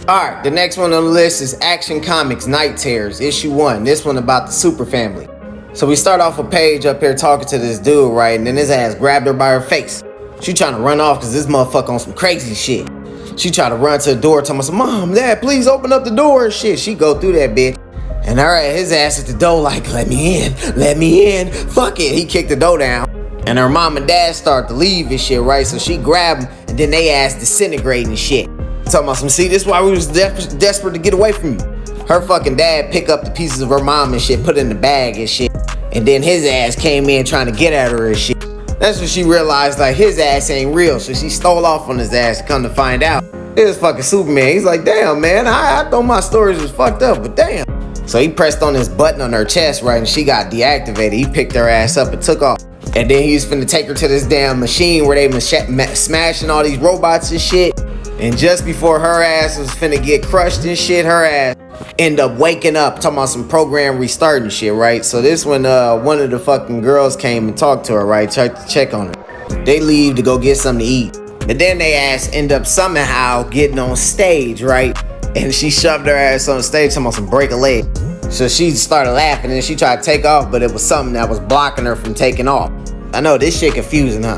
Alright, the next one on the list is Action Comics Night Terrors, issue 1. This one about the Super Family. So we start off with Paige up here talking to this dude, right? And then his ass grabbed her by her face. She trying to run off because this motherfucker on some crazy shit. She try to run to the door, telling us, Mom, Dad, please open up the door and shit. She go through that bitch. And his ass at the door like, let me in, fuck it. He kicked the door down. And her mom and dad start to leave and shit, right? So she grabbed him, and then they ass disintegrating and shit. Talking about some, see, this is why we was desperate to get away from you. Her fucking dad pick up the pieces of her mom and shit, put it in the bag and shit. And then his ass came in trying to get at her and shit. That's when she realized, like, his ass ain't real. So she stole off on his ass to come to find out. It was fucking Superman. He's like, damn, man, I thought my stories was fucked up, but damn. So he pressed on this button on her chest, right, and she got deactivated. He picked her ass up and took off. And then he was finna take her to this damn machine where they smashing all these robots and shit. And just before her ass was finna get crushed and shit, her ass end up waking up, talking about some program restarting shit, right? So this when one of the fucking girls came and talked to her, right, tried to check on her. They leave to go get something to eat. But then they ass end up somehow getting on stage, right? And she shoved her ass on stage, talking about some break a leg. So she started laughing and she tried to take off, but it was something that was blocking her from taking off. I know, this shit confusing, huh?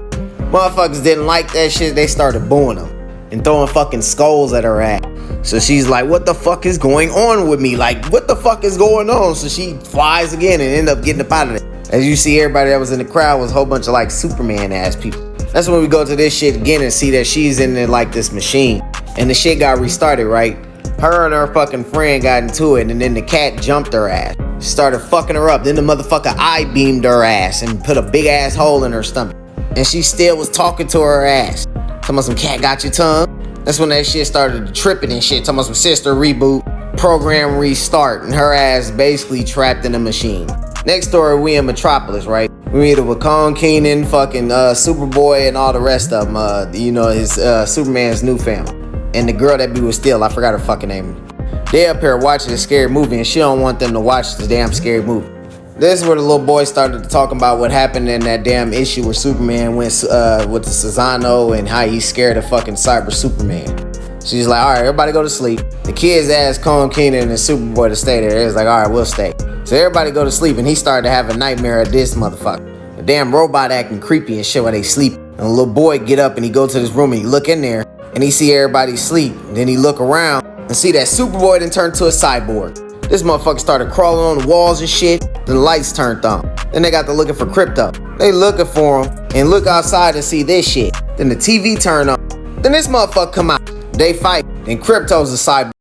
Motherfuckers didn't like that shit, they started booing them and throwing fucking skulls at her ass. So she's like, what the fuck is going on with me? Like, what the fuck is going on? So she flies again and end up getting up out of there. As you see, everybody that was in the crowd was a whole bunch of like Superman ass people. That's when we go to this shit again and see that she's in there like this machine. And the shit got restarted, right? Her and her fucking friend got into it, and then the cat jumped her ass. Started fucking her up. Then the motherfucker I-beamed her ass and put a big ass hole in her stomach. And she still was talking to her ass. Talking about some cat got your tongue. That's when that shit started tripping and shit. Talking about some sister reboot, program restart, and her ass basically trapped in a machine. Next story, we in Metropolis, right? We meet up with Con Keenan, fucking Superboy, and all the rest of them. You know, his Superman's new family. And the girl that be with Steel, I forgot her fucking name. They up here watching a scary movie and she don't want them to watch the damn scary movie. This is where the little boy started talking about what happened in that damn issue where Superman went with the Cezanne and how he's scared of fucking Cyber Superman. She's like, all right, everybody go to sleep. The kids asked Con Keenan and Superboy to stay there. They was like, all right, we'll stay. So everybody go to sleep and he started to have a nightmare of this motherfucker. The damn robot acting creepy and shit while they sleep. And the little boy get up and he go to this room and he look in there. And he see everybody sleep. And then he look around and see that Superboy done turned to a cyborg. This motherfucker started crawling on the walls and shit. Then the lights turned on. Then they got to looking for Crypto. They looking for him and look outside and see this shit. Then the TV turn on. Then this motherfucker come out. They fight. Then Crypto's a cyborg.